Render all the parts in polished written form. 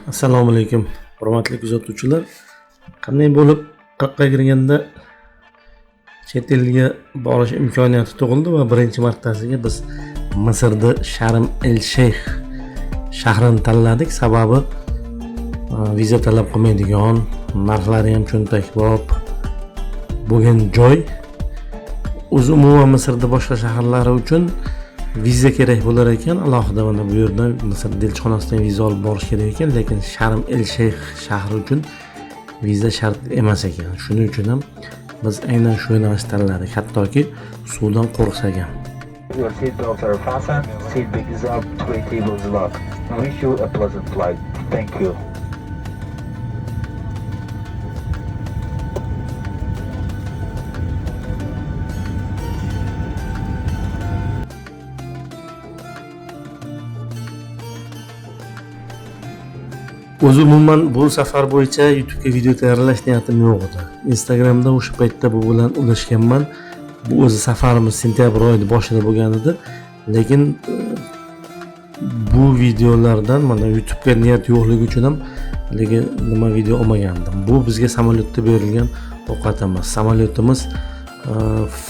Assalomu alaykum, hurmatli kuzatuvchilar. Qanday bo'lib qirqqa kirganda chet elga borish imkoniyati tug'ildi va birinchi martasiga biz Misrda Sharm el Sheyx shahrini tanladik. Sababi viza talab qilmaydigan, narxlari ham cho'ntakbob bo'lgan joy. O'zi umuman Misrda boshqa shaharlari uchun viza kerak bo'lar ekan, alohida mana bu yerdan Misr elchixonasidan viza olib borish kerak ekan, lekin Sharm el Sheyx shahri uchun viza shart emas ekan. Shuning uchun ham biz aynan shu yo'nalishni tanladik, hattoki suvdan qo'rqsak ham. Your seat belts are fastened, seat belt is up, tray table is locked. Wish you a pleasant flight. Thank you. O'zi umuman bu safar bo'yicha YouTube'ga video tayyorlash niyatim yo'q edi. Instagramda o'sha paytda bu bilan ulashganman. Bu o'zi safarimiz sentyabr oyida boshida bo'lgan edi. Lekin bu videolardan mana YouTube'ga niyat yo'qligi uchun ham lekin nima video olmagandim. Bu bizga samolyotda berilgan ovqat emas. Samolyotimiz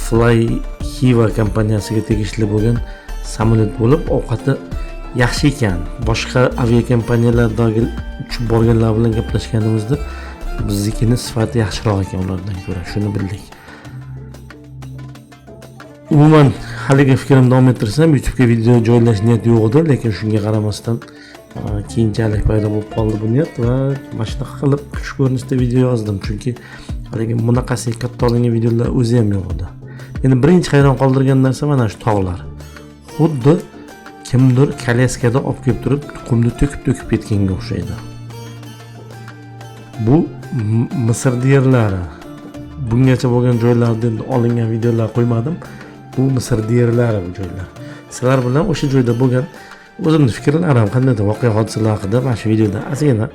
Fly Hiva kompaniyasiga tegishli bo'lgan samolyot bo'lib, ovqati yaxshi ekan. Boshqa aviakompaniyalardagi uchib borganlar bilan gaplashganimizda biznikini sifati yaxshiroq ekan ulardan ko'ra. Shuni bildik. Umuman haliga fikrimni davom ettirsam, YouTube'ga video joylash niyati yo'q edi, lekin shunga qaramasdan keyinchalik paydo bo'lib qoldi bu niyat va mana shunaqa qilib kuch ko'rinishda video yozdim, chunki haliga bunaqasi katta olingan videolar o'zi ham yo'q edi. Meni birinchi hayron qoldirgan narsa mana shu tog'lar. Xuddi kimdir kolyaskada olib kelib turib, qumni to'kib ketganga o'xshaydi. Bu Misr yerlari. Bungacha bo'lgan joylarda endi olingan videolar qo'ymadim. Bu Misr yerlari bu joylar. Sizlar bilan o'sha joyda bo'lgan o'zimning fikrlarim, qandaydir voqea hodisalar haqida mana shu videoda ozgina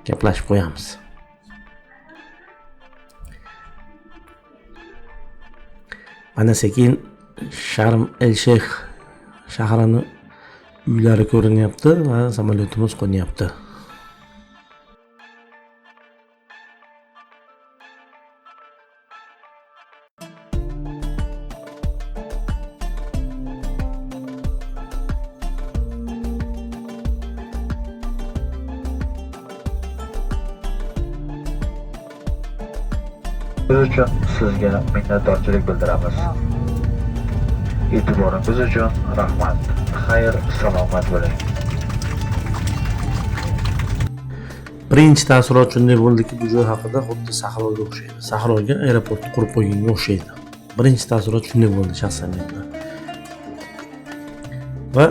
gaplashib qo'yamiz. Mana sekin Sharm el Sheyx shahrini uylari ko'rinyapti va samolyotimiz qo'nyapti. Biz uchun sizga minnatdorchilik bildiramiz. E'tiboringiz uchun rahmat. Xayr, salomat bo'ling. Birinchi taassurot shunday bo'ldiki, bu joy haqida xuddi sahroga o'xshaydi. Sahroga aeroportni qurib qo'yganga o'xshaydi. Birinchi taassurot shunday bo'ldi shaxsan menda. Va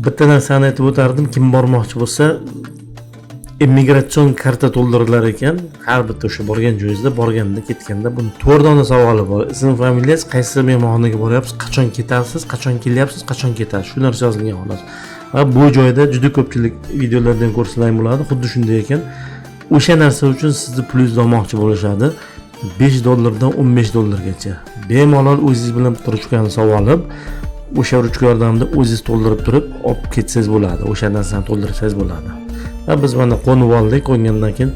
bitta narsani aytib o'tardim, kim bormoqchi bo'lsa, immigratsion karta to'ldirilar ekan. Har bitta o'sha borgan joyingizda, borganda, ketganda buni 4 dona savoli bor. Ism, familiyangiz, qaysi mehmonxonaga boryapsiz, qachon ketasiz, qachon kelyapsiz, qachon ketasiz. Shu narsa yozilgan xolos. Va bu joyda juda ko'pchilik videolardan ko'rsalaring bo'ladi, xuddi shunday ekan. O'sha narsa uchun sizni plyus olmoqchi bo'lishadi. $5 $15gacha. Bemalol o'zingiz bilan ruchkani olib, o'sha ruchka yordamida o'zingiz to'ldirib turib, olib ketsangiz bo'ladi. O'sha narsani to'ldirsangiz bo'ladi. Va biz mana qo'nib oldik. Qo'ngandan keyin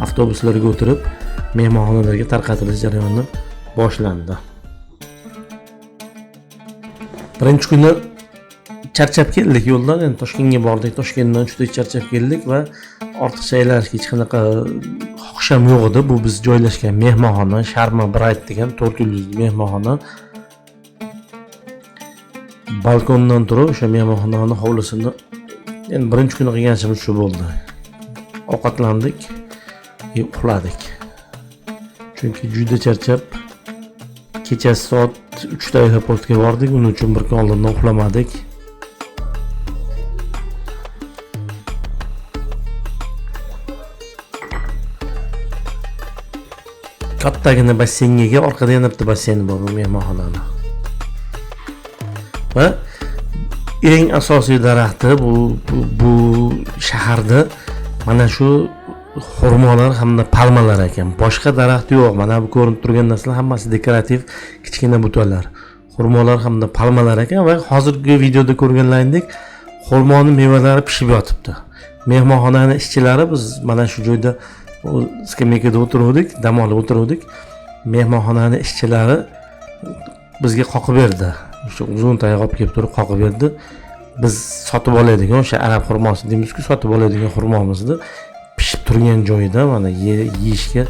avtobuslarga o'tirib mehmonxonalarga tarqatilish jarayoni boshlandi. Birinchi kuni charchab keldik yo'ldan, endi Toshkentga bordik. Toshkentdan juda charchab keldik va ortiqcha aylanishga hech qanaqa xohisham yo'q edi. Bu biz joylashgan mehmonxona, Sharma Bright degan 4 yulduzli mehmonxona. Balkondan turib o'sha mehmonxonaning hovlisini endi birinchi kuni qilgan ishimiz shu bo'ldi. Ovqatlandik, uxladik. Chunki juda charchab kechasi soat 3 da aeroportga bordik. Uning uchun bir kun oldindan uxlamadik. Kattagina basseynga orqada yana bitta basseyn bor bu mehmonxonada. Va eng asosiy daraxti bu shaharda mana shu xurmolar hamda palmalar ekan. Boshqa daraxt yo'q. Mana bu ko'rinib turgan narsalar hammasi dekorativ kichkina butalar. Xurmolar hamda palmalar ekan va hozirgi videoda ko'rganlaringdek xurmoning mevalari pishib yotibdi. mehmonxonani ishchilari biz mana shu joyda skameykada o'tiruvdik, dam olib o'tiruvdik. Mehmonxonani ishchilari bizga qoqib berdi. O'sha uzun tayoq olib kelib turib qoqib berdi. Biz sotib oladigan o'sha arab xurmosi deymiz-ku, sotib oladigan xurmomizni pishib turgan joyida mana yeyishga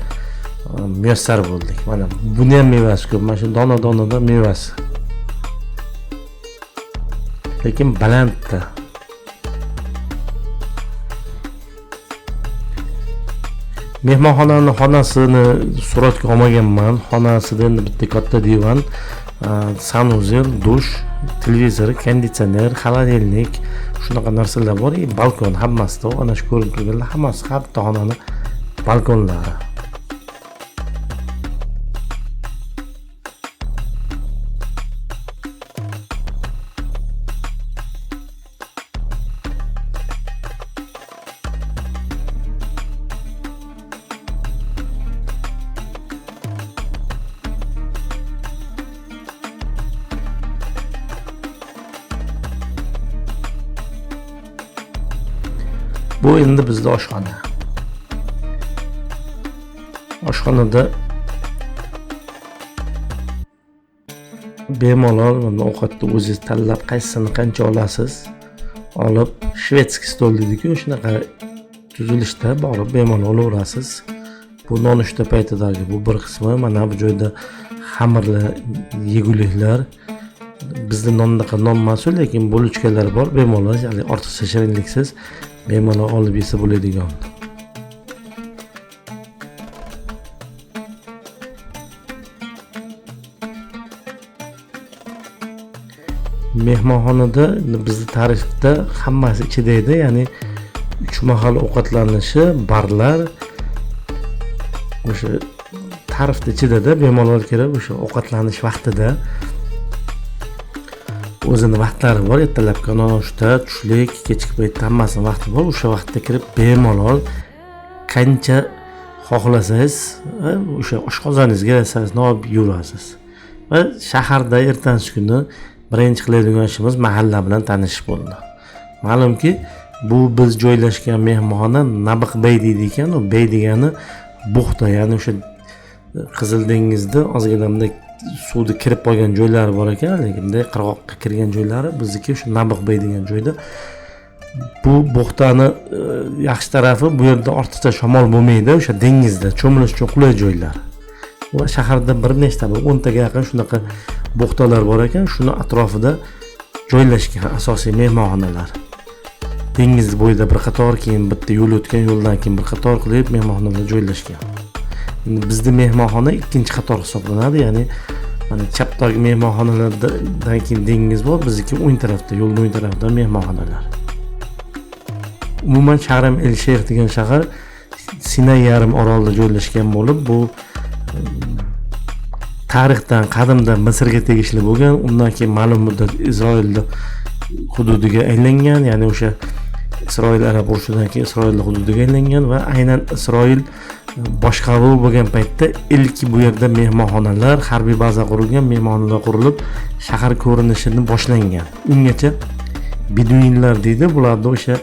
muyassar bo'ldik. Mana buni ham mevasi ko'p. Mana shu dona-donada mevasi. Lekin balandda. Mehmonxonaning xonasini suratga olmaganman. Xonasida endi bitta katta divan, sanuzel, dush, televizor, konditsioner, xolodilnik, shunaqa narsalar bor. Balkon hammasida, ana shu ko'rinib turganlar hammasi har bitta xonani balkonlari. Bu endi bizda oshxona. Oshxonada bemalol mana ovqatni o'zingiz tanlab qaysini qancha olasiz, olib shvedskiy stol deydi-ku, shunaqa tuzilishda borib bemalol olaverasiz. Bu nonushta paytidagi bu bir qismi, mana bu joyda xamirlar, yeguliklar. Bizda nondaqa non emas, lekin bo'lichkalar bor, bemalol, ya'ni ortiqcha shirinliksiz bemalol olib yesa bo'ladigan. Mehmonxonada bizning tarifda hammasi ichida edi, ya'ni 3 mahal ovqatlanishi, barlar o'sha tarifda ichida bemalol kirib o'sha ovqatlanish vaqtida o'zini vaqtlari bor, ertalabki nonushta, tushlik, kechki paytda hammasini vaqti bor. O'sha vaqtda kirib bemalol qancha xohlasangiz, o'sha oshqozoningizga yasangiz, olib yurasiz. Va shaharda ertangi kuni birinchi qiladigan ishimiz mahalla bilan tanishish bo'ldi. Ma'lumki, bu biz joylashgan mehmonxona Nabiqbey deydi ekan, u bey degani buxta, ya'ni o'sha Qizil dengizda ozginamda suvda kirib qolgan joylari bor ekan, lekin qirg'oqqa kirgan joylari bizniki o'sha Nabiqbey degan joyda. Bu buxtani yaxshi tarafi bu yerda ortiqcha shamol bo'lmaydi, o'sha dengizda cho'milish uchun qulay joylar. Va shaharda bir nechta 10 taga yaqin shunaqa buxtalar bor ekan, shuni atrofida joylashgan asosiy mehmonxonalar. Dengiz bo'yida bir qator, keyin bitta yo'l o'tgan yo'ldan keyin bir qator qilib mehmonxonalar joylashgan. Endi bizning mehmonxona ikkinchi qator hisoblanadi, ya'ni mana chapdagi mehmonxonalardan keyin dengiz bor, bizniki o'ng tarafda, yo'lning o'ng tarafida mehmonxonalar. Umuman Sharm el Sheikh degan shahar Sinay yarim orolida joylashgan bo'lib, bu tarixdan qadimda Misrga tegishli bo'lgan, undan keyin ma'lum muddat Isroilda hududiga aylangan, ya'ni o'sha Isroil arab urushidan keyin Isroil hududiga aylangan va aynan Isroil boshqaruv bo'lgan paytda ilk bu yerda mehmonxonalar, harbiy baza qurilgan, mehmonxonalar qurilib, shahar ko'rinishini boshlangan. Ungacha beduinlar deydi, bularda o'sha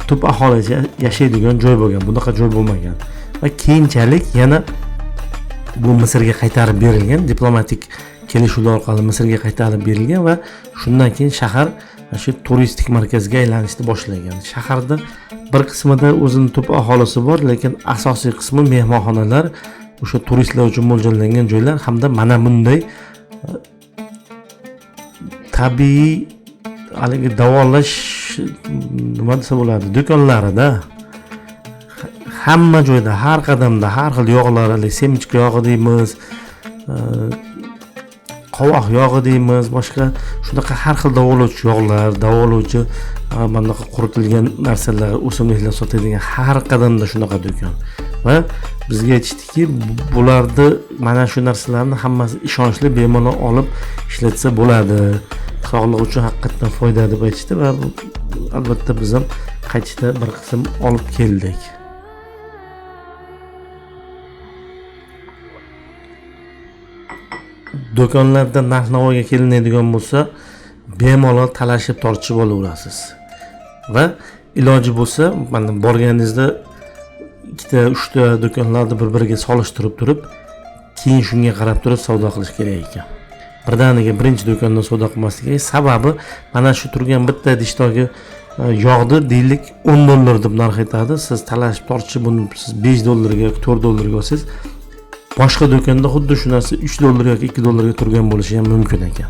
tub aholi yashaydigan joy bo'lgan, bunaqa joy bo'lmagan. Va keyinchalik yana bu Misrga qaytarib berilgan, diplomatik kelishuvlar orqali Misrga qaytarib berilgan va shundan keyin shahar shu turistik markazga aylanishni boshlagan. Shaharda bir qismida o'zining tub aholisi bor, lekin asosiy qismi mehmonxonalar, o'sha turistlar uchun mo'ljallangan joylar hamda mana bunday tabiiy haligi davolash nima desa bo'ladi, do'konlarida hamma joyda, har qadamda har xil yog'lar, semichka yog'i deymiz, qovoq yog'i deymiz, boshqa shunaqa har xil davolovchi yog'lar, davolovchi bunaqa quritilgan narsalar, o'simliklar sotadigan har qadamda shunaqa do'kon. Va bizga aytishdiki, bularni mana shu narsalarni hammasi ishonchli bemalol olib ishlatsa bo'ladi. Sog'liq uchun haqiqatan foyda deb aytishdi va albatta biz ham qaytishda bir qism olib keldik. Do'konlarda narx-navoga kelinadigan bo'lsa, bemalol talashib tortishib olaverasiz. Va iloji bo'lsa mana borganingizda ikkita uchta do'konlarni bir-biriga solishtirib turib, keyin shunga qarab turib savdo qilish kerak ekan. Birdaniga birinchi do'kondan savdo qilmaslik sababi mana shu turgan bitta idishdagi yog'ni deylik $10 deb narx aytadi. Siz talashib tortishib buni siz $5 yoki $4 olsangiz, boshqa do'konda xuddi shu narsa $3 yoki $2 ga turgan bo'lishi ham mumkin ekan.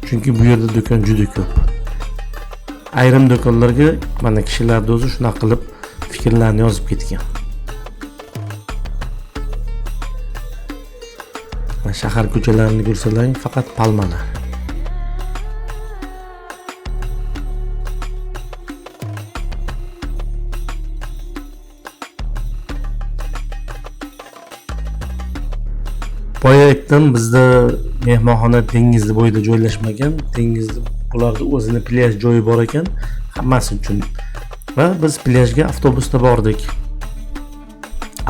Chunki bu yerda do'kon juda ko'p. Ayrim do'konlarga mana kishilar o'zi shunaqa qilib fikrlarni yozib ketgan. Shahar ko'chalarini ko'rsalaring, faqat palmalar. Boya aytdim, bizda mehmonxona dengizni bo'yida joylashmagan. Dengizni bularda o'zini plyaj joyi bor ekan, hammasi uchun. Va biz plyajga avtobusda bordik.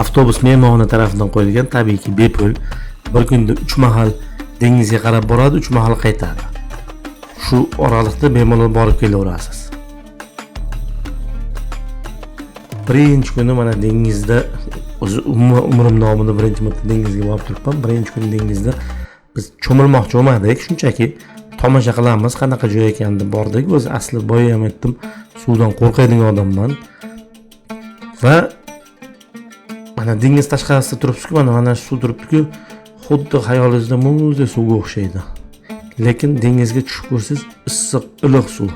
Avtobus mehmonxona tarafidan qo'yilgan, tabiiyki bepul. Bir kunda 3 mahal dengizga qarab boradi, 3 mahal qaytadi. Shu oralikda bemalol borib kelaverasiz. Birinchi kuni mana dengizda o'zi umrim davomida birinchi marta dengizga borib turibman. Birinchi kun dengizda biz cho'milmoqchi bo'lmadik, shunchaki tomosha qilamiz, qanaqa joy ekan deb bordik. O'zi asli boya ham aytdim, suvdan qo'rqadigan odamman. Va mana dengiz tashqarisida turibsiz-ku, mana shu suv turibdi-ku, xuddi xayolingizda muzdek suvga o'xshaydi. Lekin dengizga tushib ko'rsangiz, issiq, iliq suv.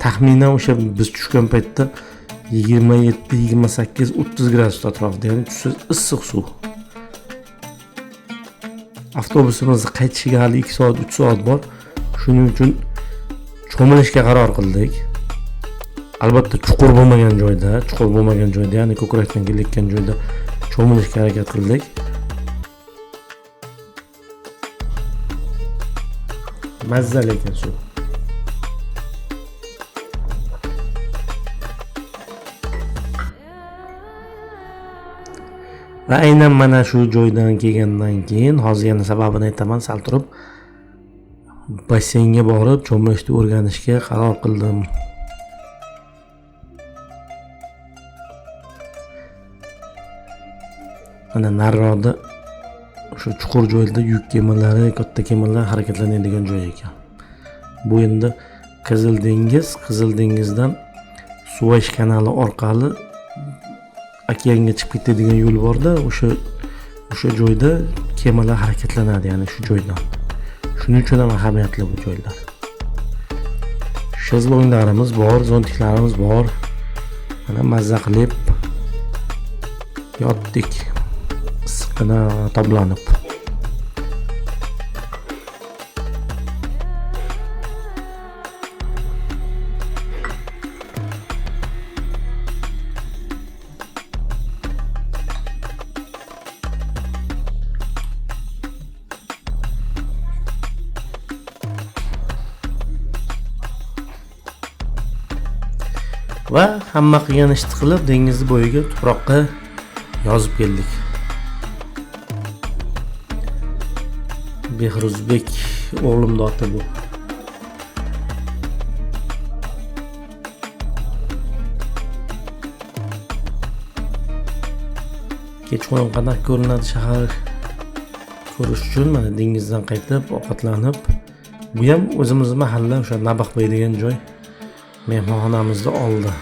Taxminan o'sha biz tushgan paytda 27, 28, 30 gradus atrofida, ya'ni tushsiz issiq suv. Avtobusimizni qaytishiga hali 2 soat, 3 soat bor. Shuning uchun cho'milishga qaror qildik. Albatta chuqur bo'lmagan joyda, ya'ni ko'krakdan kelayotgan joyda cho'milishga harakat qildik. Mazza lekin suv. Va aynan mana shu joydan kelgandan keyin hozir yana sababini aytaman, sal turib basseynga borib cho'milishni o'rganishga qaror qildim. Mana nariroqda o'sha chuqur joyda yuk kemalari, katta kemalar harakatlanadigan joy ekan. Bu endi Qizil dengizdan Suvaysh kanali orqali okeanga chiqib ketadigan yo'l bor-da, o'sha joyda kemalar harakatlanadi, ya'ni shu joydan. Shuning uchun ham ahamiyatli bu joylar. Shezlonglarimiz bor, zontiklarimiz bor. Mana mazza qilib yotdik. Issiqqina toblanib. Va hamma qilgan ishni qilib dengiz bo'yiga tuproqqa yozib keldik. Behruzbek o'g'limning oti bu. Kechqurun qanaqa ko'rinadi shahar ko'rish uchun mana dengizdan qaytib ovqatlanib, bu ham o'zimizning mahalla o'sha Nabaqbay degan joy mehmonxonamizni oldi.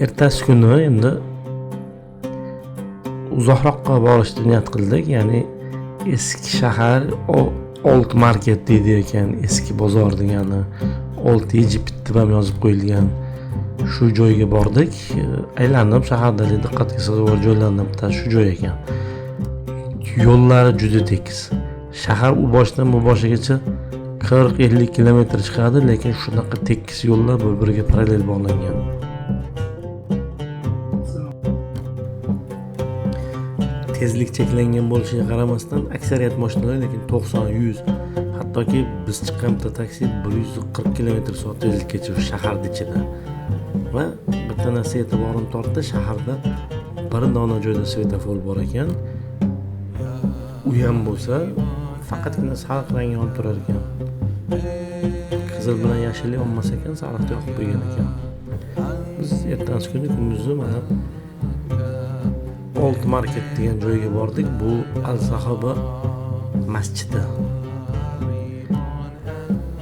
Ertasi kuni endi uzoqroqqa borishni niyat qildik, ya'ni eski shahar, Old Market deydi ekan, eski bozor degani, Old Egypt deb ham yozib qo'yilgan. Shu joyga bordik, aylanib shahardagi diqqatga sazovor joylardan bittasi shu joy ekan. Yo'llari juda tekis. Shahar u boshdan bu boshigacha 40-50 kilometr chiqadi, lekin shunaqa tekis yo'llar bir-biriga parallel bog'langan. Tezlik cheklangan bo'lishiga qaramasdan aksariyat mashinalar lekin 90-100, hattoki biz chiqqan bitta taksi 140 km/soat tezlikgacha shaharning ichida. va bitta narsa e'tiborim tortdi, shaharda bir dona joyda svetofor bor ekan. U ham bo'lsa faqatgina sariq rangga olib turar ekan. Qizil bilan yashillik olmas ekan, sariqni yoqib qo'ygan ekan. Biz ertasi kuni kunduzi mana Old Market degan joyga bordik. Bu Al-Sahoba masjidi.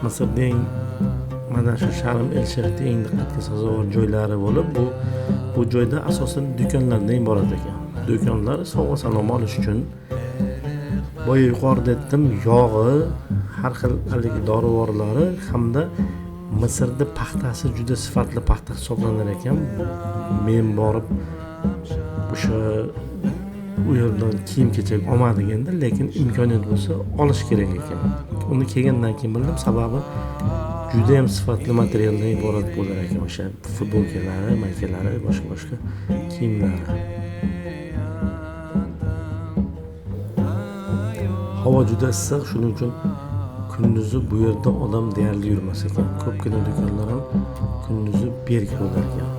Misrning mana shu Sharm el-Shayxda eng diqqatga sazovor joylari bo'lib, bu joyda asosan do'konlardan iborat ekan. Do'konlar sovg'a salom olish uchun boya yuqorida aytdim, yog'i, har xil haligi dorivorlari hamda Misrda paxtasi juda sifatli paxta hisoblanar ekan. Men borib o'sha u yerdan kiyim-kechak olmadik endi, lekin imkoniyat bo'lsa olish kerak ekan. Uni kelgandan keyin bildim, sababi juda ham sifatli materialdan iborat bo'lar ekan, o'sha futbolkalari, maykalari, boshqa kiyimlari. Havo juda issiq, shuning uchun kunduzi bu yerda odam deyarli yurmas ekan. Ko'pgina do'konlar ham kunduzi berk bo'lar ekan.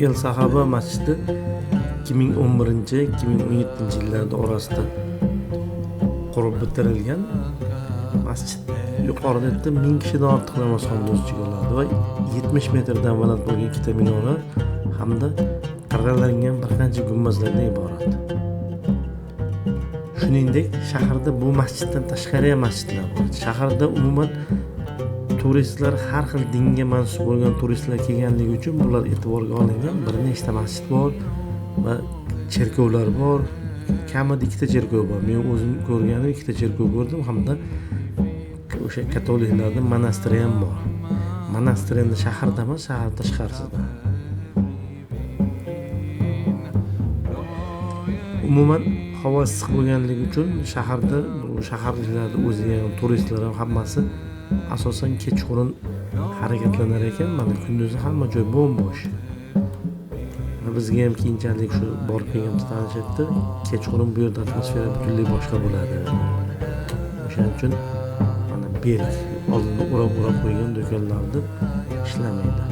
El-Sahoba masjidi 2011-2017 yillarda orasida qurib bitirilgan. Masjid yuqorida aytdim 1000 kishidan ortiq namozxonni o'z ichiga oladi va 70 metrdan baland bo'lgan ikkita minora hamda qirralangan bir qancha gumbazlardan iborat. Shuningdek, shaharda bu masjiddan tashqari ham masjidlar bor. Shaharda umuman turistlar, har xil dinga mansub bo'lgan turistlar kelganligi uchun bular e'tiborga olingan bir nechta masjid bor va cherkovlar bor. Kamida ikkita cherkov bor. Men o'zim ko'rganim ikkita cherkov ko'rdim hamda o'sha katoliklarning monastiri ham bor. Monastir endi shaharda emas, shahar tashqarisida. Umuman havo issiq bo'lganligi uchun shaharda shaharliklar o'ziga ham turistlar ham hammasi asosan kechqurun harakatlanar ekan. Mana kunduzi hamma joy bo'm-bo'sh. Bizga ham keyinchalik shu borib kelganimiz tanishibdi. Kechqurun bu yerda atmosfera butunlay boshqa bo'ladi. O'shaning uchun mana berk oldinda o'rab qo'ygan do'konlarda ishlamaydi.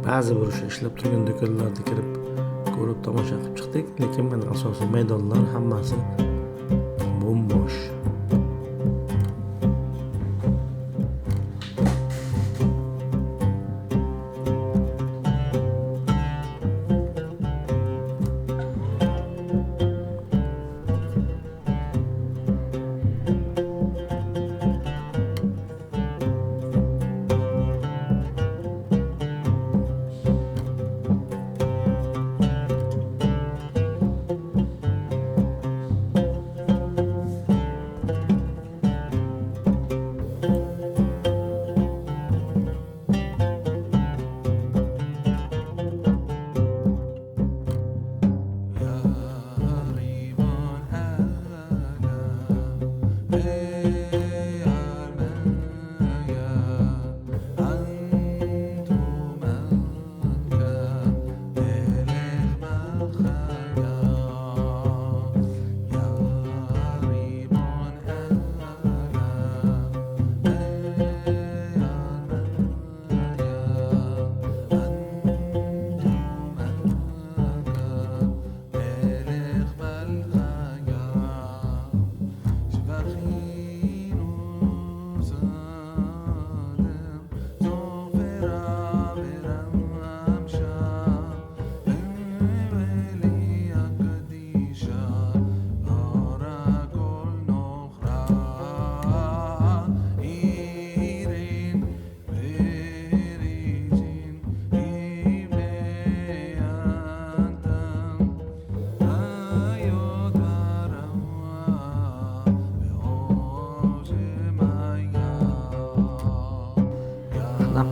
Ba'zi bir o'sha ishlab turgan do'konlarga kirib ko'rib tomosha qilib chiqdik, lekin mana asosiy maydonlar hammasi bo'm-bo'sh.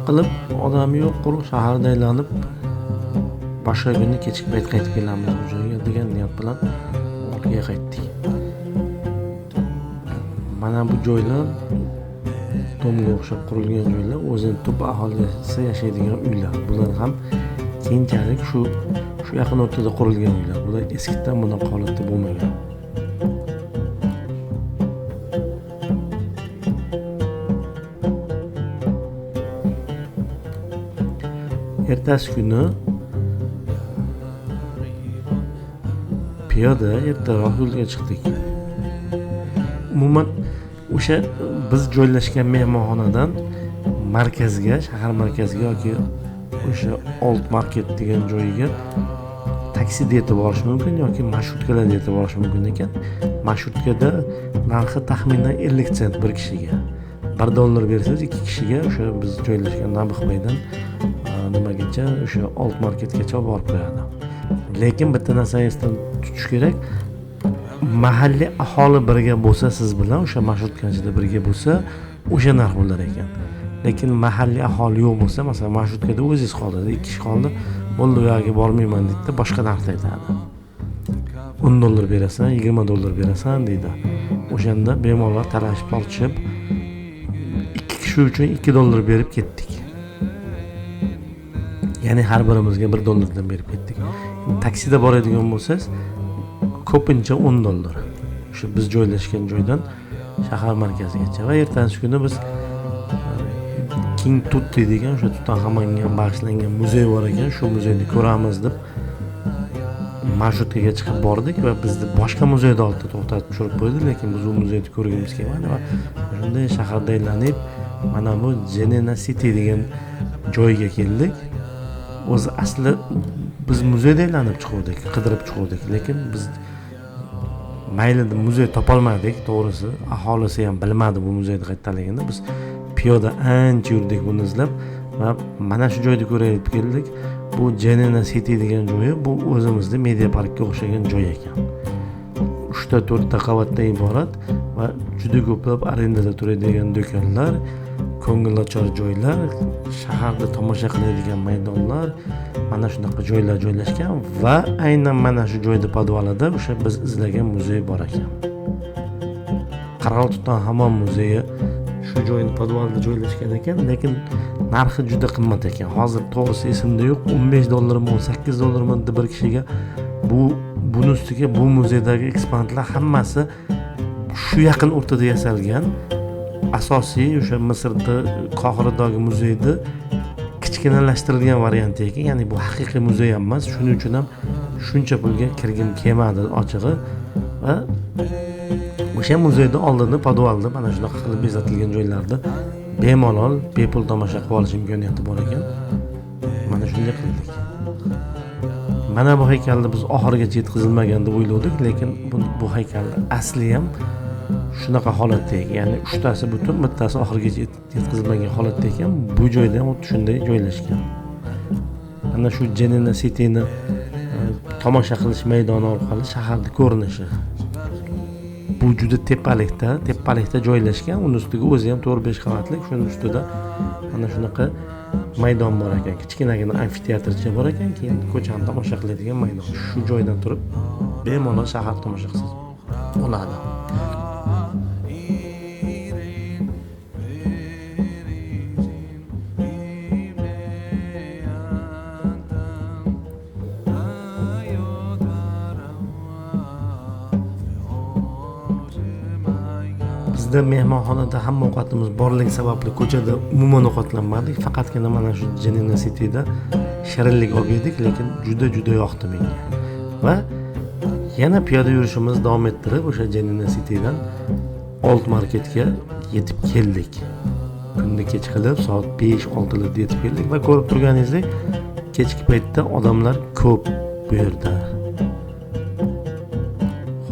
qilib odami yo'q quruq shaharda aylanib boshqa kuni kechki payt qaytib kelamiz bu joyga degan niyat bilan ortga qaytdik. Mana bu joylar domga o'xshab qurilgan joylar, o'zini tub aholisi yashaydigan uylar. Bular ham keyinchalik shu yaqin o'rtada qurilgan uylar. Bular eskidan bunaqa holatda bo'lmagan. Ertasi kuni piyoda ertaroq yo'lga chiqdik. Umuman o'sha biz joylashgan mehmonxonadan markazga, shahar markaziga yoki o'sha Old Market degan joyiga taksida yetib borish mumkin yoki marshrutkada yetib borish mumkin ekan. Marshrutkada narxi taxminan 50 sent bir kishiga. $1 bersangiz 2 kishiga o'sha biz joylashgan Nabixbaydan nimagacha o'sha Old Marketgacha olib borib qo'yadi. Lekin bitta narsani esdan tutish kerak. Mahalliy aholi birga bo'lsa, siz bilan o'sha marshrutkanchida birga bo'lsa, o'sha narx bo'lar ekan. Lekin mahalliy aholi yo'q bo'lsa, masalan, marshutkada o'zingiz qoldingiz, 2 kishi qoldi, bo'ldi u yerga bormayman deydi, boshqa narx aytadi. $10 berasan, $20 berasan deydi. O'shanda bemalol talashib tortishib 2 kishi uchun $2 berib ketdik. Ya'ni har birimizga $1 dan berib ketdik. Taksida boradigan bo'lsangiz, ko'pincha $10. O'sha biz joylashgan joydan shahar markazigacha va ertasi kuni biz King Tut degan o'sha Tutanxamonga bag'ishlangan muzey bor ekan, shu muzeyni ko'ramiz deb marshrutkaga chiqib bordik va bizni boshqa muzeyda oldida to'xtatib tushirib qo'ydi, lekin biz u muzeyni ko'rgimiz kelmadi va shunday shaharda aylanib mana bu Jenena City degan joyga keldik. O'zi asli biz muzeyda aylanib chiqdik, qidirib chiqdik, lekin biz mayli deb muzey topolmadik, to'g'risi. Aholisi ham bilmadi bu muzeyni qayerdaligini. Biz piyoda ancha yurdik buni izlab va mana shu joyni ko'rib keldik. Bu Jenena City degan joyi, bu o'zimizda media parkka o'xshagan joy ekan. 3-4 ta qavatdan iborat va juda ko'plab arendada turadigan do'konlar, ko'ngilochar joylar, shaharda tomosha qiladigan maydonlar, mana shunaqa joylar joylashgan va aynan mana shu joyda podvalida o'sha biz izlagan muzey bor ekan. Qirol Tutanxamon muzeyi shu joyning podvalida joylashgan ekan, lekin narxi juda qimmat ekan. Hozir to'g'risi esimda yo'q, $15mi, $18mi bir kishiga. Buni ustiga bu muzeydagi eksponatlar hammasi shu yaqin o'rtada yasalgan. Asosiy o'sha Misrda Qohiradagi muzeyda kichkinalashtirilgan varianti ekan. Ya'ni bu haqiqiy muzey emas. Shuning uchun ham shuncha pulga kirgim kelmadi ochig'i va o'sha muzeyda oldinda podvalda mana shunaqa qilib bezatilgan joylarda bemalol bepul tomosha qilib olish imkoniyati bor ekan. Mana shunday qildik. Mana bu haykalni biz oxirigacha yetkazilmagan deb o'yladik, lekin bu haykalni asli ham shunaqa holatda ekan. Ya'ni 3tasi butun, bittasi oxirigacha yetkazilmagan holatda ekan. Bu joyda ham xuddi shunday joylashgan. Mana shu Jenena Cityni tomosha qilish maydoni orqali shaharning ko'rinishi. Bu juda tepalikda joylashgan. Uning ustiga o'zi ham 4-5 qavatlik, shuning ustida mana shunaqa maydon bor ekan. Kichkinagina amfiteatrcha bor ekan, keyin ko'chani tomosha qiladigan maydon. Shu joydan turib bemalol shahar tomosha qilsangiz bo'ladi. Bizda mehmonxonada hamma ovqatimiz borligi sababli ko'chada umuman ovqatlanmadik. Faqatgina mana shu Jenena Cityda shirinlik olib yedik, lekin juda yoqdi menga. Va yana piyoda yurishimizni davom ettirib o'sha Jenena Citydan Old Marketga yetib keldik. Kunni kech qilib soat 5-6larda yetib keldik va ko'rib turganingizdek, kechki paytda odamlar ko'p bu yerda.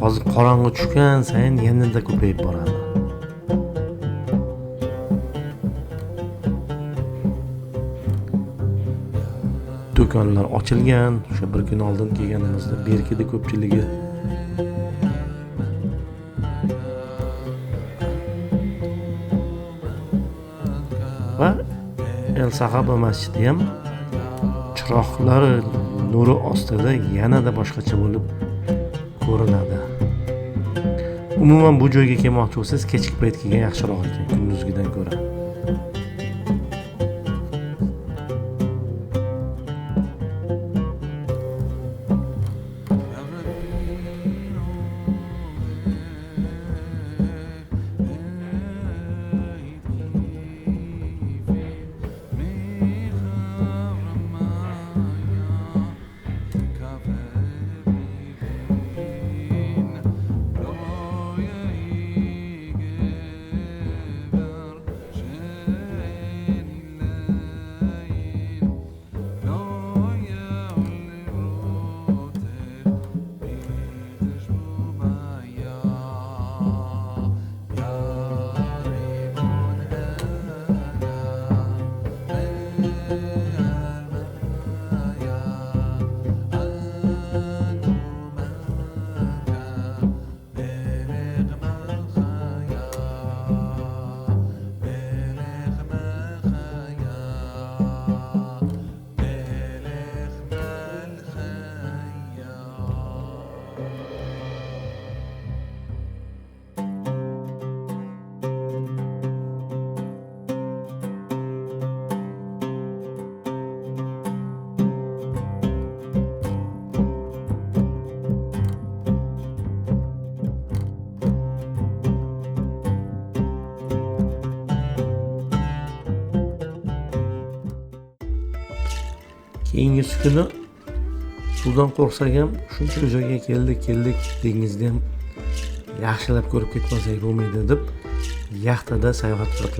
Hozir qorong'i tushgan sayin yanada ko'payib boradi. Do'konlar ochilgan. O'sha bir kun oldin kelganimizda berkida ko'pchiligi va El Sahaba masjidi ham chiroqlar nuri ostida yanada boshqacha bo'lib ko'rinadi. Umuman bu joyga kelmoqchi bo'lsangiz, kechki payt kelgan yaxshiroq ekan kunduzgidan ko'ra. Keyingi kuni suvdan qo'rqsak ham shuncha joyga keldik dengizni ham yaxshilab ko'rib ketmasak bo'lmaydi deb yaxtada sayohat qilib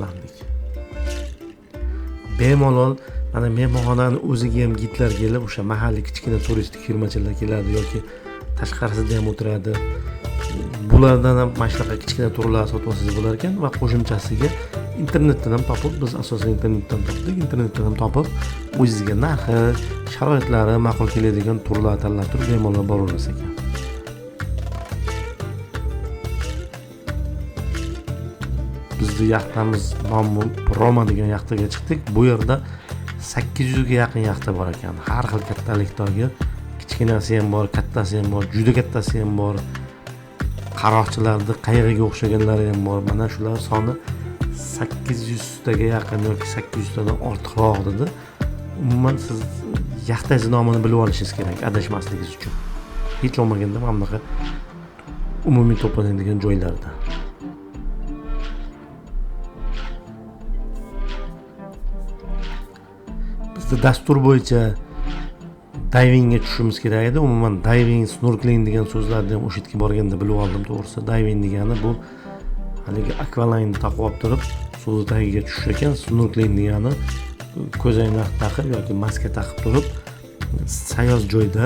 bemalol mana mehmonxonani o'ziga ham gidlar kelib, o'sha mahalliy kichkina turistik firmachilar keladi yoki tashqarisida ham o'tiradi. Bulardan ham mana shunaqa kichkina turlar sotib olsangiz bo'lar ekan va qo'shimchasiga internetdan ham topib, biz asosan internetdan topdik, internetdan ham topib o'zingizga narxi, sharoitlari ma'qul keladigan turlar tanlab turib bemalol boraverasiz ekan. Bizni yaxtamiz nomi Roma degan yaxtaga chiqdik. Bu yerda 800 ga yaqin yaxta bor ekan. Har xil kattalikdagi, kichkinasi ham bor, kattasi ham bor, juda kattasi ham bor. Qaroqchilarning qayg'iga o'xshaganlari ham bor. Mana shular soni 800 taga yaqin yoki 800 tadan ortiqroq dedi. Umuman siz yaxtangiz nomini bilib olishingiz kerak adashmasligingiz uchun. Hech bo'lmaganda mana bunaqa umumiy to'planadigan joylarda. Bizda dastur bo'yicha divingga tushishimiz kerak edi. Umuman diving, snorkeling degan so'zlarni ham o'sha yerga borganda bilib oldim to'g'risi. Diving degani bu haligi akvalayni taqib olib turib suv tagiga tushish ekan. Snorkeling degani ko'zoynak taqib yoki maska taqib turib sayoz joyda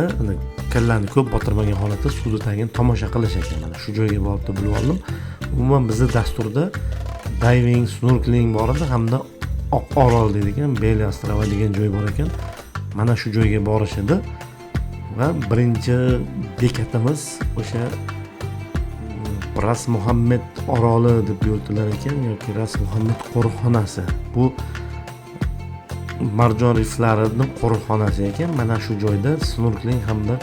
kallani ko'p botirmagan holatda suv tagini tomosha qilish ekan. Mana shu joyga borib bilib oldim. Umuman bizning dasturda diving, snorkeling bor edi hamda Oq Orol deydigan Beliya Ostrova degan joy bor ekan. Mana shu joyga borish edi va birinchi bekatimiz o'sha Ras Muhammad oroli deb yuritilar ekan yoki Ras Muhammad qo'riqxonasi. Bu marjon riflarining qo'riqxonasi ekan. Mana shu joyda snorkeling hamda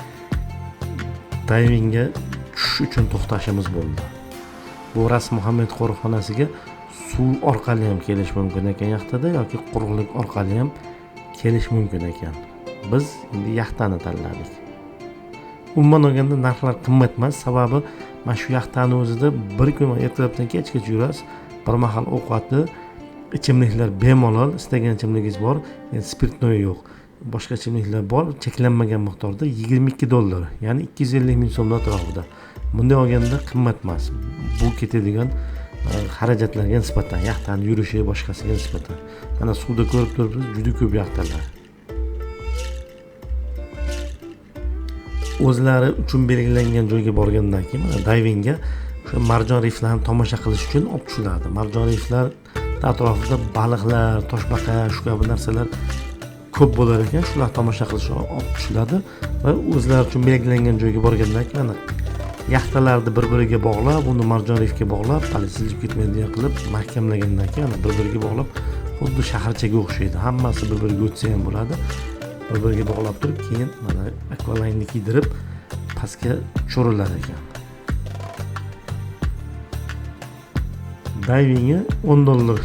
divingga tushish uchun to'xtashimiz bo'ldi. Bu Ras Muhammad qo'riqxonasiga suv orqali ham kelish mumkin ekan yaxtada yoki quruqlik orqali ham kelish mumkin ekan. Biz endi yaxtani tanladik. Umuman olganda narxlar qimmat emas, sababi mana shu yaxtani o'zida bir kun ertalabdan kechgacha yurasiz. Bir mahal ovqati, ichimliklar bemalol, istagan ichimligingiz bor, endi spirtnoy yo'q. Boshqa ichimliklar bor, cheklanmagan miqdorda $22, ya'ni 250 ming so'm atrofida. Bunday olganda qimmat emas. Bu ketadigan xarajatlarga nisbatan, yaxtani yurishi boshqasiga nisbatan. Mana suvda ko'rib turibsiz, juda ko'p yaxtalar. O'zlari uchun belgilangan joyga borgandan keyin mana divingga o'sha marjon riflarini tomosha qilish uchun olib tushiladi. Marjon riflar atrofida baliqlar, toshbaqa, shu kabi narsalar ko'p bo'lar ekan, shular tomosha qilish olib tushiladi va o'zlari uchun belgilangan joyga borgandan keyin mana yaxtalarni bir-biriga bog'lab, uni marjon rifga bog'lab, hali silib ketmaydigan qilib mahkamlagandan keyin bir-biriga bog'lab xuddi shaharchaga o'xshaydi. Hammasi bir-biriga o'tsa ham bo'ladi. Bir-biriga bog'lab turib, keyin mana akvalaynni kiydirib pastga cho'rilar ekan. Dayvingi $10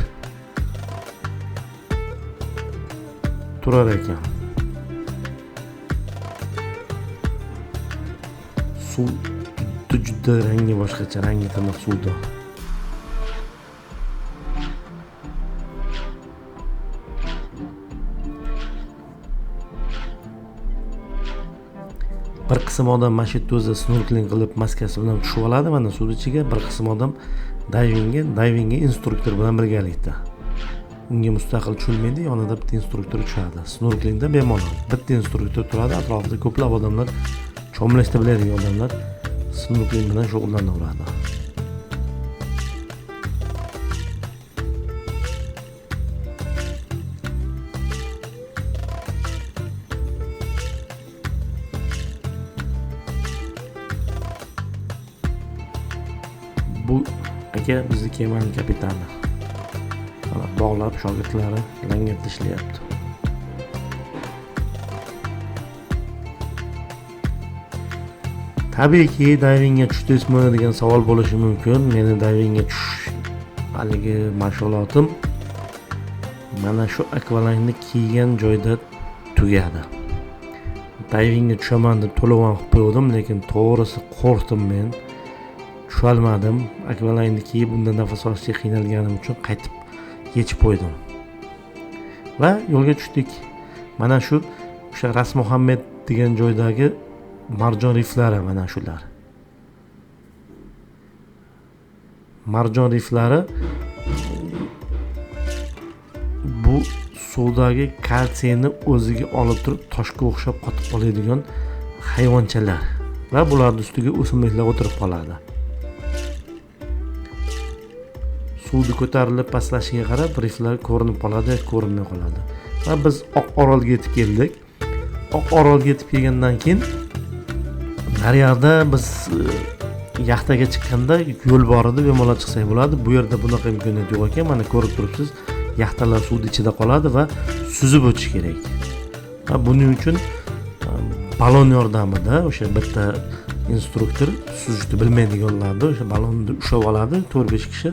turar ekan. Suv juda rangi boshqacha, rangi tiniq suvda. Bir qism odam mana shu yerda o'zi snorkeling qilib maskasi bilan tushib oladi mana suv ichiga, bir qism odam dayvingga instruktor bilan birgalikda. Unga mustaqil tushilmaydi, yonida bitta instruktor tushadi. Snorkelingda bemalol bitta instruktor turadi, atrofida ko'plab odamlar, cho'milishni biladigan odamlar snorkeling bilan shug'ullanaveradi. Bu aka bizni kemaning kapitani. Mana bog'lab shogirdlari langarda ishlayapti. Tabiiyki dayvingga tushdingizmi degan savol bo'lishi mumkin. Meni dayvingga tushish haligi mashg'ulotim mana shu akvalaynni kiygan joyda tugadi. Dayvingga tushaman deb to'lagan qilib qo'ydim, lekin to'g'risi qo'rqdim men. Tusholmadim. Akvalaynni kiyib undan nafas olishga qiynalganim uchun qaytib yechib qo'ydim. Va yo'lga tushdik. Mana shu o'sha Ras Muhammad degan joydagi marjon riflari mana shular. Marjon riflari bu suvdagi kalsiyni o'ziga olib turib toshga o'xshab qotib qoladigan hayvonchalar va bularning ustiga o'simliklar o'tirib qoladi. Suvni ko'tarilib pastlashiga qarab riflar ko'rinib qoladi, ko'rinmay qoladi. Va biz Oq Orolga yetib keldik. Oq Orolga yetib kelgandan keyin daryoda biz yaxtaga chiqqanda yo'l bor edi, bemalol chiqsak bo'ladi. Bu yerda bunaqa imkoniyat yo'q ekan. Mana ko'rib turibsiz, yaxtalar suvning ichida qoladi va suzib o'tish kerak. Va buning uchun balon yordamida o'sha bitta instruktor suzishni bilmaydiganlarni o'sha balonni ushlab oladi, 4-5 kishi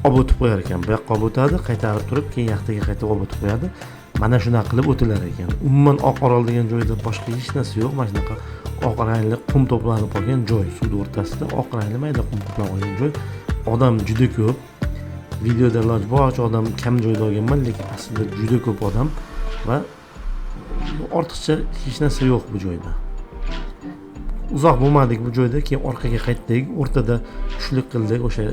olib o'tib qo'yar ekan. Bu yoqqa olib o'tadi, qaytarib turib, keyin yaxtaga qaytib olib o'tib qo'yadi. Mana shunaqa qilib o'tilar ekan. Umuman Oq Orol degan joyda boshqa hech narsa yo'q. Mana shunaqa oq rangli qum to'planib qolgan joy, suvning o'rtasida oq rangli mayda qum to'planib qolgan joy. Odam juda ko'p. Videoda iloji boricha odam kam joyda olganman, lekin aslida juda ko'p odam va ortiqcha hech narsa yo'q bu joyda. Uzoq bo'lmadik bu joyda, keyin orqaga qaytdik. O'rtada tushlik qildik, o'sha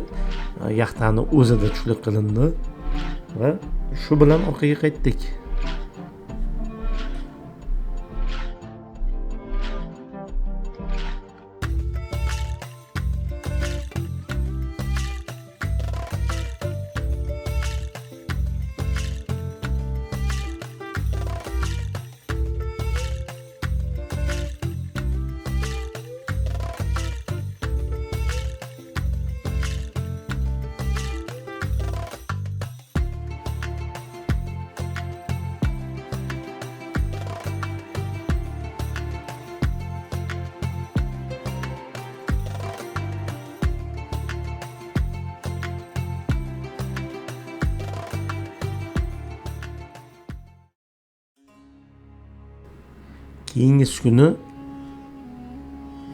yaxtani o'zida tushlik qilindi va shu bilan orqaga qaytdik. Keyingi kuni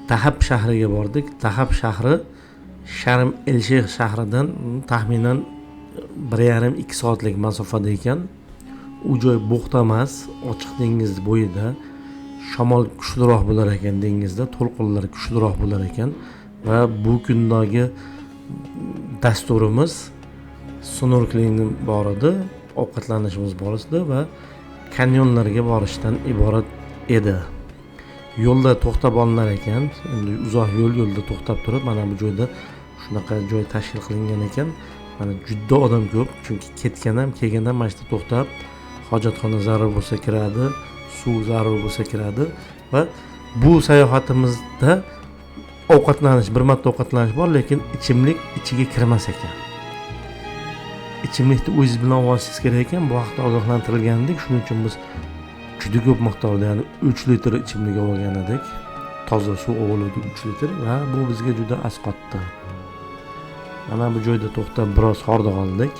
Tahab shahriga bordik. Tahab shahri Sharm el Sheyx shahridan taxminan 1,5-2 soatlik masofada ekan. U joy buxta emas, ochiq dengiz bo'yida. Shamol kuchliroq bo'lar ekan dengizda, to'lqinlar kuchliroq bo'lar ekan va bu kundagi dasturimiz snorkeling bor edi, ovqatlanishimiz bor edi va kanyonlarga borishdan iborat edi. Yo'lda to'xtab olinar ekan. Endi uzoq yo'lda to'xtab turib, mana bu joyda shunaqa joy tashkil qilingan ekan. Mana juda odam ko'p, chunki ketgan ham, kelgan ham mana shu to'xtab, hojatxona zarur bo'lsa kiradi, suv zarur bo'lsa kiradi va bu sayohatimizda ovqatlanish, bir marta ovqatlanish bor, lekin ichimlik ichiga kirmas ekan. ichimlikni o'zingiz bilan olib olishingiz kerak ekan. Bu haqda ogohlantirilgandik. Shuning uchun biz juda ko'p miqdorda, ya'ni 3 litr ichimlik olgan edik. Toza suv olgandik 3 litr va bu bizga juda asqotdi. Mana bu joyda to'xtab biroz hordiq oldik.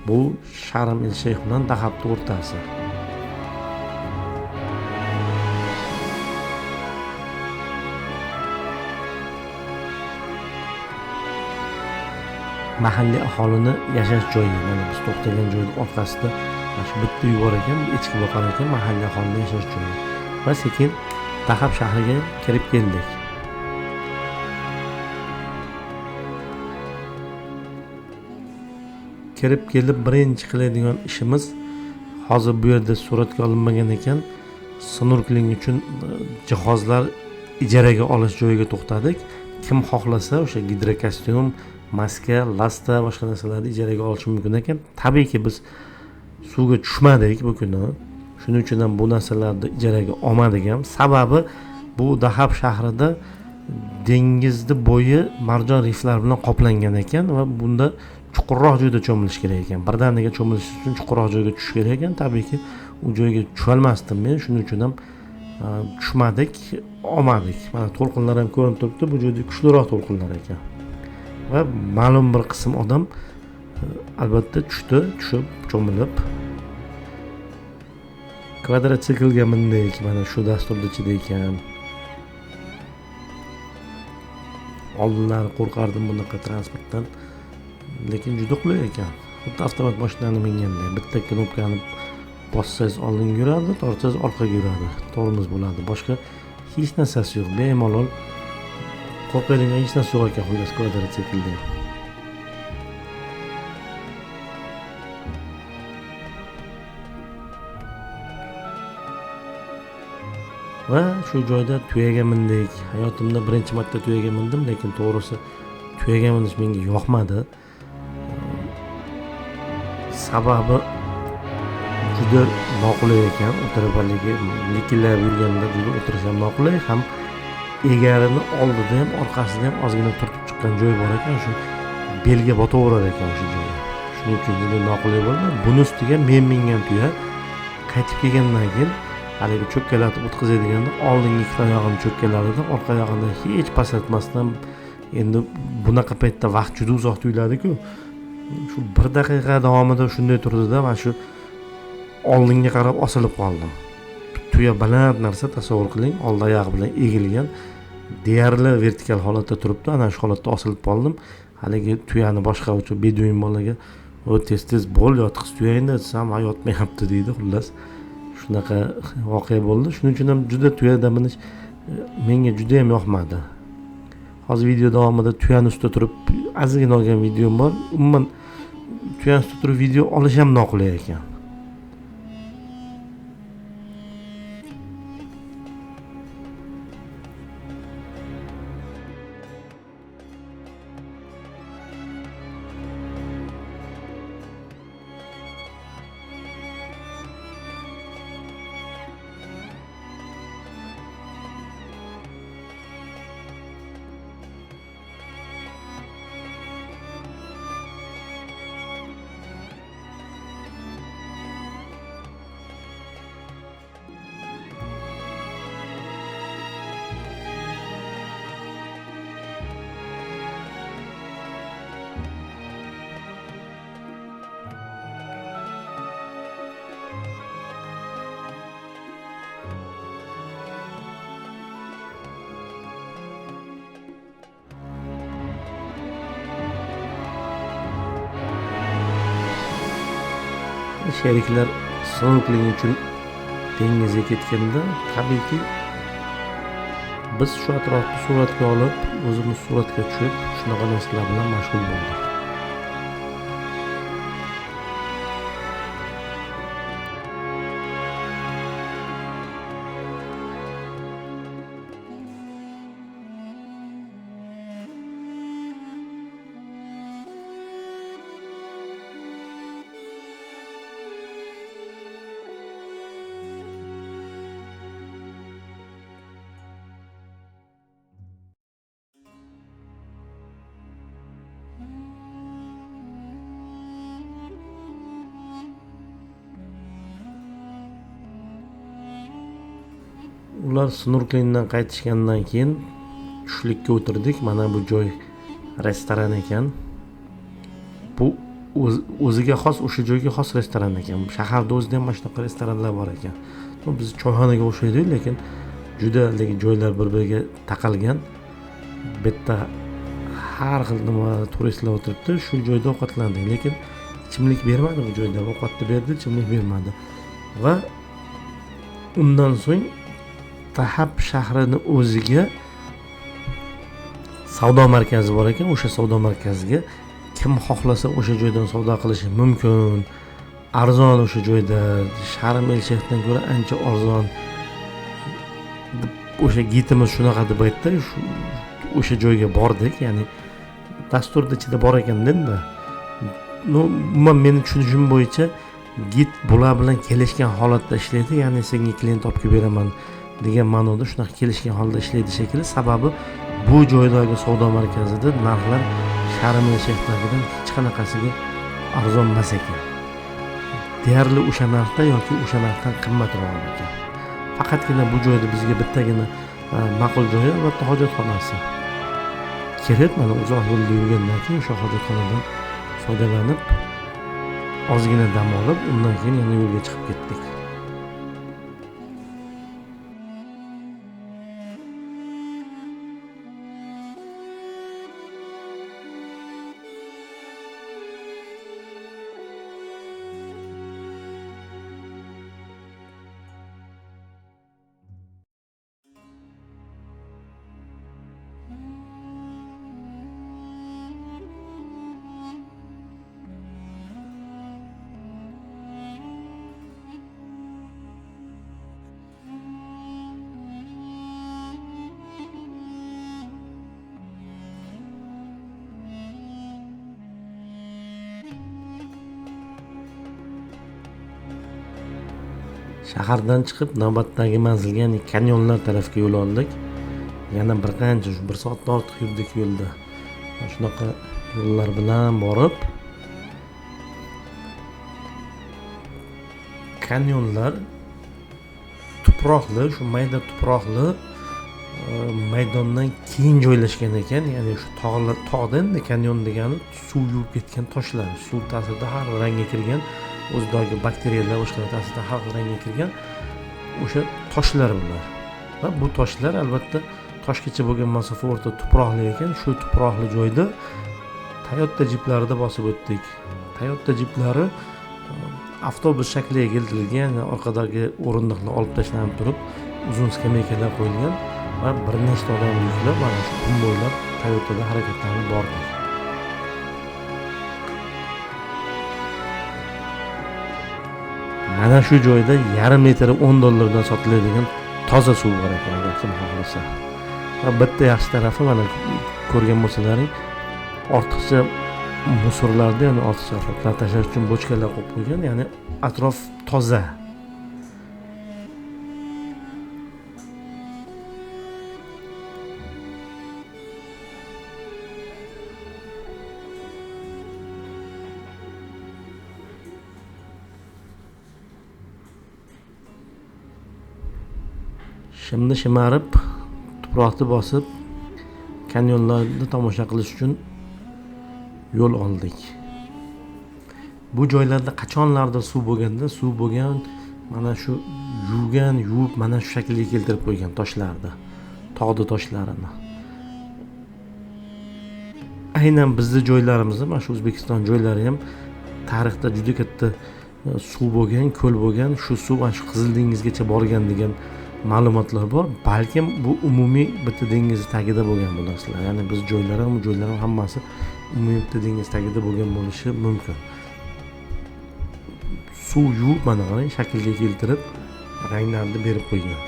Bu Sharm el Shayx bilan Dahobning o'rtasi. Mahalliy aholini yashash joyi, mana biz to'xtagan joyning orqasida mana shu bitta uy bor ekan, echki boqar ekan, mahalliy aholini yashash joyi. Va sekin Dahob shahriga kirib keldik. Kirib kelib birinchi qiladigan ishimiz, hozir bu yerda suratga olinmagan ekan, snorkeling uchun jihozlar ijaraga olish joyiga to'xtadik. Kim xohlasa o'sha gidrokostyum, maska, lasta, boshqa narsalarni ijaraga olishi mumkin ekan. Tabiiyki biz suvga tushmadik bu kuni. Shuning uchun ham bu narsalarni ijaraga olmadik ham. Sababi bu Dahob shahrida dengizni bo'yi marjon riflar bilan qoplangan ekan va bunda chuqurroq joyda cho'milish kerak ekan. Birdaniga cho'milish uchun chuqurroq joyga tushish kerak ekan. Tabiiyki u joyga tusha olmasdim men. Shuning uchun ham tushmadik, olmadik. Mana to'lqinlar ham ko'rinib turibdi. Bu joyda kuchliroq to'lqinlar ekan. Va ma'lum bir qism odam albatta tushib cho'milib kvadrotsiklga mindik. Mana shu dasturda ichida ekan. Oldinlari qo'rqardim bunaqa transportdan, lekin juda qulay ekan. Xuddi avtomat mashinani minganday. Bitta knopkani bossangiz oldinga yuradi, tortsangiz orqaga yuradi. Tormoz bo'ladi. Boshqa hech narsasi yo'q. Bemalol qo'rqadigan hech narsa yo'q ekan, xullas kvadrotsiklda. Va shu joyda tuyaga mindik. Hayotimda birinchi marta tuyaga mindim, lekin to'g'risi tuyaga minish menga yoqmadi. Sababi juda noqulay ekan. O'tirib haligi likillab yurganda juda o'tirish ham noqulay, ham egarini oldida ham orqasida ham ozgina turtib chiqqan joy bor ekan, shu belga botaverar ekan o'sha joy. Shuning uchun juda noqulay bo'ldi. Buni ustiga men mingan tuya qaytib kelgandan keyin haligi cho'kkalatib o'tkazadiganida oldingi ikkita oyog'ini cho'kkalarida, orqa oyog'ini hech pasatmasdan, endi bunaqa paytda vaqt juda uzoq tuyuladi-ku. Shu 1 daqiqa davomida shunday turdida, mana shu oldinga qarab osilib qoldim. Tuya baland narsa, tasavvur qiling, old oyog'i bilan egilgan, deyarli vertikal holatda turibdi. Ana shu holatda osilib qoldim. Haligi tuyani boshqa o'sha beduin bolaga "O tez bo'l, yotqis tuyangni" desam, yotmayapti deydi. Xullas shunaqa voqea bo'ldi. Shuning uchun ham juda tuyada minish menga juda ham yoqmadi. Hozir video davomida tuyani ustida turib ozgina olgan videom bor. Umuman tuyani ustida turib video olish ham noqulay ekan. Sheriklar snorkeling uchun dengizga ketganda tabiiyki biz shu atrofni suratga olib, o'zimiz suratga tushib, shunaqa narsalar bilan mashg'ul bo'ldik. ular snorkelingdan qaytishgandan keyin tushlikka o'tirdik. Mana bu joy restoran ekan. Bu o'ziga xos, o'sha joyga xos restoran ekan. Shaharda o'zida ham mana shunaqa restoranlar bor ekan. Biz choyxonaga o'xshaydi, lekin juda joylar bir-biriga taqalgan. Bu yerda har xil nima turistlar o'tiribdi. Shu joyda ovqatlandik, lekin ichimlik bermadi bu joyda. Ovqatni berdi, ichimlik bermadi. Va undan so'ng Tahab shahrining o'ziga savdo markazi bor ekan. O'sha savdo markaziga kim xohlasa o'sha joydan savdo qilishi mumkin. Arzon o'sha joyda, Sharm el Sheyxdan ko'ra ancha arzon. O'sha gidimiz shunaqa deb aytdi. O'sha joyga bordik, ya'ni dasturda ichida bor ekan-da. Umuman meni tushunishim bo'yicha gid bular bilan kelishgan holatda ishlaydi, ya'ni senga klient topib beraman degan ma'noda shunaqa kelishgan holda ishlaydi shekilli. Sababi bu joydagi savdo markazida narxlar Sharm el Sheyxdagidan hech qanaqasiga arzon emas ekan. Deyarli o'sha narxda yoki o'sha narxdan qimmatroq ekan. Faqatgina bu joyda bizga bittagina ma'qul joyi albatta hojatxonasi. Kerak, mana uzoq yo'lda yurgandan keyin o'sha hojatxonadan foydalanib ozgina dam olib, undan keyin yana yo'lga chiqib ketdik. Shahardan chiqib navbatdagi manzilga, ya'ni kanyonlar tarafga yo'l oldik. Yana bir qancha 1 soatdan ortiq yurdik yo'lda. Shunaqa yo'llar bilan borib kanyonlar tuproqli, shu mayda tuproqli maydondan keyin joylashgan ekan. Ya'ni shu tog'da endi kanyon degani suv yuvib ketgan toshlar, suv ta'sirida har xil rangga kirgan, o'zidagi bakteriyalar boshqalar ta'sirida har xil rangga kirgan o'sha toshlar bular. Va bu toshlar albatta Toshgacha bo'lgan masofa o'rta tuproqli ekan. Shu tuproqli joyda Toyota jiplarida bosib o'tdik. Toyota jiplari avtobus shakliga keltirilgan, orqadagi o'rindiqlar olib tashlanib turib, uzun skameykalar qo'yilgan va bir nechta odam yuklab mana shu qum bo'ylab Toyota'da harakatlanib bordik. Mana shu joyda yarim litri $10 sotiladigan toza suv bor ekan, agar kim xohlasa. Va bitta yaxshi tarafi, mana ko'rgan bo'lsalaring, ortiqcha musorlarni, ya'ni ortiqcha atroflar tashlash uchun bochkalar qo'yib qo'ygan, ya'ni atrof toza. Şimdi shimarib, tuproqni bosib, kanyonlarni tomosha qilish uchun yo'l oldik. Bu joylarda qachonlarda suv bo'lgan, mana shu yuvib, mana shu shaklga keltirib qo'ygan toshlarni, tog'ni toshlarini. Aynan bizning joylarimizda, mana shu O'zbekiston joylari ham tarixda juda katta suv bo'lgan, ko'l bo'lgan, shu suv mana shu Qizil dengizgacha borgan degan ma'lumotlar bor. Balkim bu umumiy bitta dengiz tagida bo'lgan bu narsalar. Ya'ni biz joylar ham hammasi umumiy bitta dengiz tagida bo'lgan bo'lishi mumkin. Suv yuvib mana qarang, shaklga keltirib, ranglarni berib qo'ygan.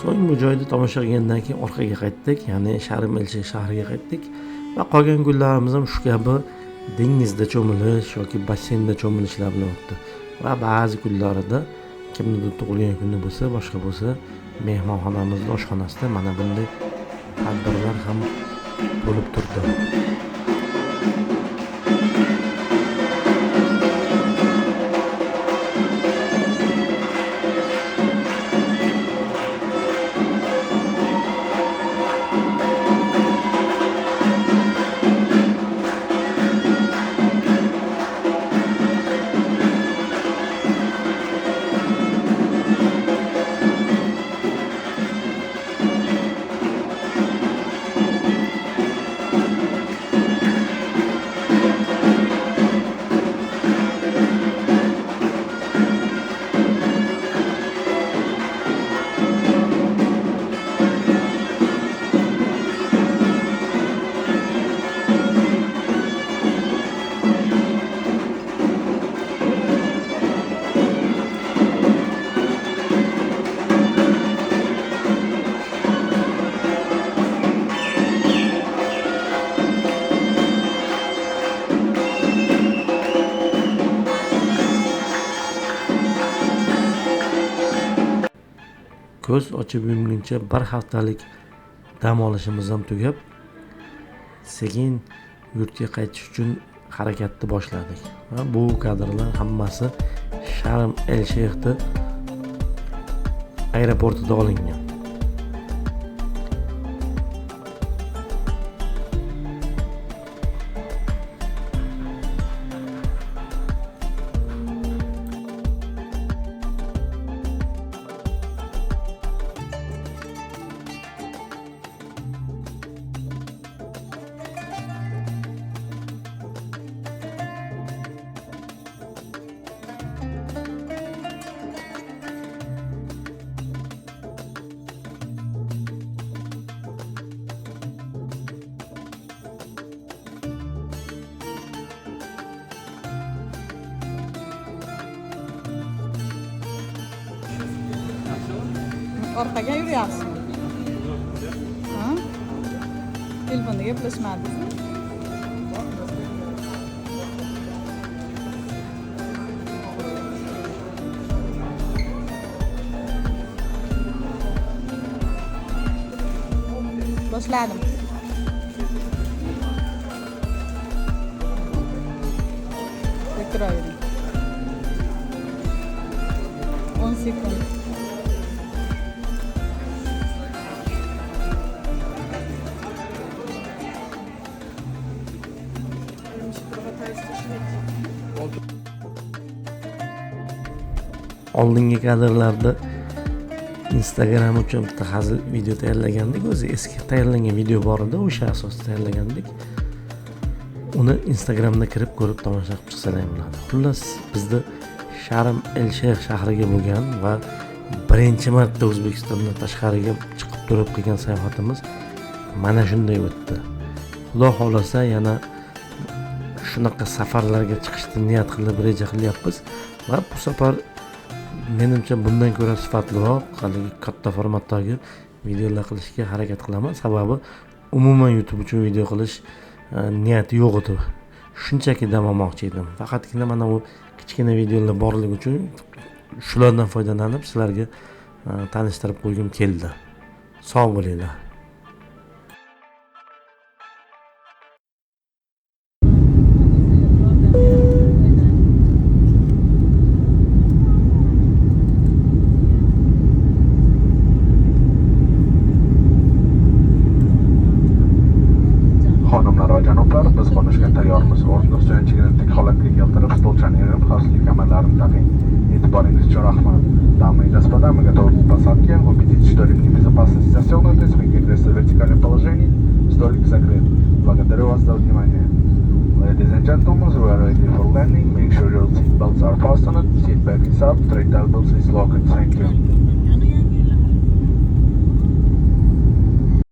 So'ng bu joyda tomosha qilgandan keyin orqaga qaytdik, ya'ni Sharm el Sheyx shahriga qaytdik va qolgan kunlarimiz ham shu kabi dengizda cho'milish yoki basseynda cho'milishlar bilan o'tdi. Va ba'zi kunlarida kimnidir tug'ilgan kuni bo'lsa, boshqa bo'lsa, mehmonxonamizning oshxonasida mana bunday tadbirlar ham bo'lib turdi. Ko'z ochib yumguncha bir haftalik dam olishimiz ham tugab, sekin yurtga qaytish uchun harakatni boshladik. Va bu kadrlar hammasi Sharm el Sheyxda aeroportida olingan. Orqaga yuryapsizmi? Ha? Telefonda gaplashmadingizmi? Boshladim. Tekrar 10 sekund. Oldingi kadrlarda Instagram uchun bitta hazil video tayyorlagandik. O'zi eski tayyorlangan video bor edi, o'sha asosda tayyorlagandik. Uni Instagramda kirib ko'rib tomosha qilib chiqsalar bo'ladi. Xullas, bizda Sharm el Sheyx shahriga bo'lgan va birinchi marta O'zbekistondan tashqariga chiqib turib qilgan sayohatimiz mana shunday o'tdi. Xudo xolasa yana shunaqa safarlarga chiqishni niyat qilib reja qilyapmiz va bu safar menimcha bundan ko'ra sifatliroq, haligi katta formatdagi videolar qilishga harakat qilaman. Sababi umuman YouTube uchun video qilish niyati yo'q edi. Shunchaki dam olmoqchi edim. Faqatgina mana bu kichkina videolar borligi uchun shulardan foydalanib sizlarga tanishtirib qo'ygim keldi. Sog' bo'linglar. Xonimlar va janoblar, biz qo'nishga tayyormiz. O'rningiz suyanchilikni holatga keltirib, stolchani yig'ib, xavfsizlik kamarlarini taqing. E'tiboringiz uchun rahmat. Дамы и господа, мы готовы к посадке. Убедитесь, что ремни безопасности застегнуты, спинки кресла в вертикальном положении, столик закрыт. Благодарю вас за внимание. Ladies and gentlemen, we are ready for landing. Make sure your seat belts are fastened, seat back is up, tray tables is locked. Thank you.